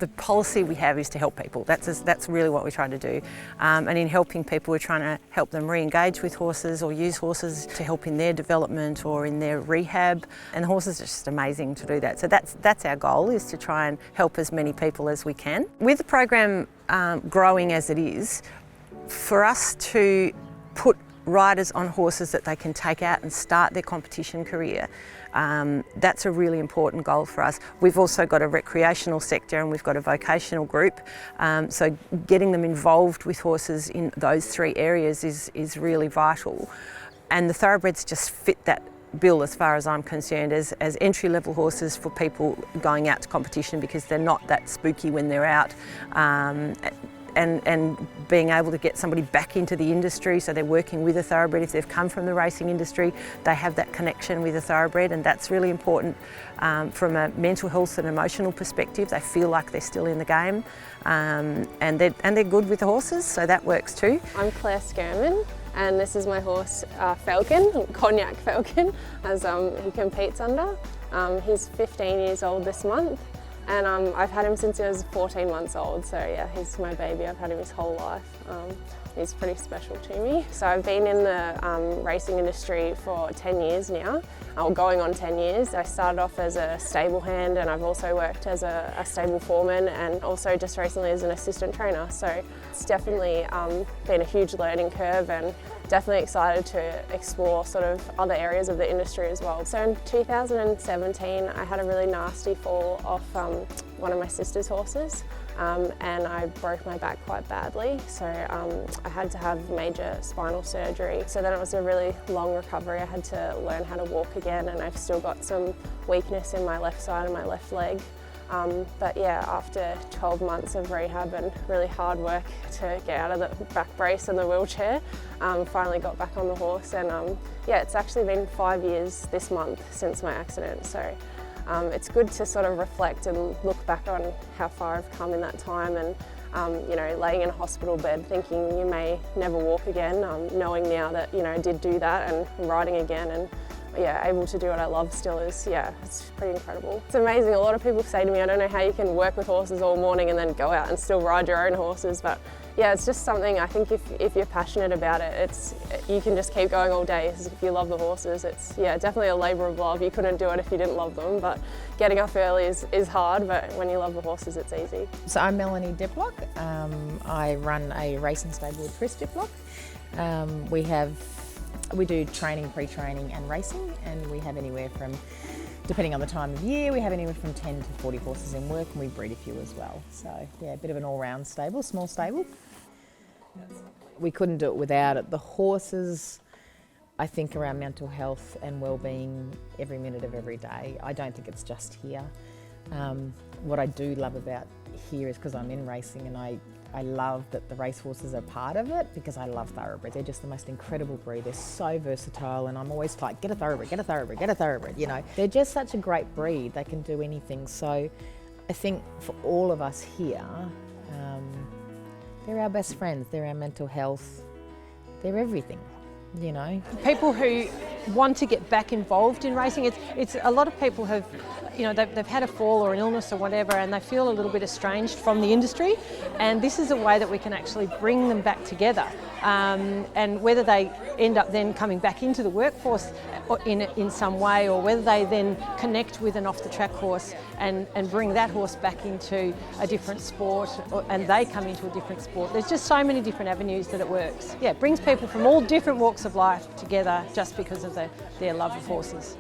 the policy we have is to help people. That's really what we're trying to do. And in helping people, we're trying to help them re-engage with horses or use horses to help in their development or in their rehab. And the horses are just amazing to do that. So that's our goal, is to try and help as many people as we can. With the program growing as it is, for us to put riders on horses that they can take out and start their competition career, that's a really important goal for us. We've also got a recreational sector and we've got a vocational group, so getting them involved with horses in those three areas is really vital. And the thoroughbreds just fit that bill as far as I'm concerned, as entry-level horses for people going out to competition, because they're not that spooky when they're out. And being able to get somebody back into the industry, so they're working with a thoroughbred. If they've come from the racing industry, they have that connection with a thoroughbred, and that's really important from a mental health and emotional perspective. They feel like they're still in the game, and they're good with the horses, so that works too. I'm Claire Skirman, and this is my horse Falcon, Cognac Falcon, as he competes under. He's 15 years old this month. And I've had him since he was 14 months old, so yeah, he's my baby. I've had him his whole life. He's pretty special to me. So I've been in the racing industry for 10 years now, going on 10 years. I started off as a stable hand, and I've also worked as a stable foreman, and also just recently as an assistant trainer. So it's definitely been a huge learning curve, and definitely excited to explore sort of other areas of the industry as well. So in 2017, I had a really nasty fall off one of my sister's horses, and I broke my back quite badly. So I had to have major spinal surgery. So then it was a really long recovery. I had to learn how to walk again, and I've still got some weakness in my left side and my left leg. But yeah, after 12 months of rehab and really hard work to get out of the back brace and the wheelchair, finally got back on the horse, and yeah, it's actually been 5 years this month since my accident. So it's good to sort of reflect and look back on how far I've come in that time, and you know, laying in a hospital bed thinking you may never walk again, knowing now that, you know, I did do that, and riding again, and yeah, able to do what I love still is, yeah, it's pretty incredible. It's amazing. A lot of people say to me, I don't know how you can work with horses all morning and then go out and still ride your own horses, but yeah, it's just something, I think if you're passionate about it, you can just keep going all day if you love the horses. It's, yeah, definitely a labour of love. You couldn't do it if you didn't love them, but getting up early is hard, but when you love the horses, it's easy. So I'm Melanie Diplock. I run a racing stable with Chris Diplock. We do training, pre-training and racing, and we have anywhere from, depending on the time of year, we have anywhere from 10 to 40 horses in work, and we breed a few as well. So yeah, a bit of an all-round stable, small stable. We couldn't do it without it. The horses, I think, around mental health and well-being every minute of every day. I don't think it's just here. What I do love about here is because I'm in racing, and I love that the racehorses are part of it, because I love thoroughbred. They're just the most incredible breed. They're so versatile, and I'm always like, get a thoroughbred, get a thoroughbred, get a thoroughbred, you know. They're just such a great breed. They can do anything. So I think for all of us here, they're our best friends. They're our mental health. They're everything, you know. People who want to get back involved in racing, it's a lot of people have, you know, they've had a fall or an illness or whatever, and they feel a little bit estranged from the industry, and this is a way that we can actually bring them back together, and whether they end up then coming back into the workforce in some way, or whether they then connect with an off-the-track horse and bring that horse back into a different sport, and they come into a different sport. There's just so many different avenues that it works. Yeah, it brings people from all different walks of life together just because of their love of horses.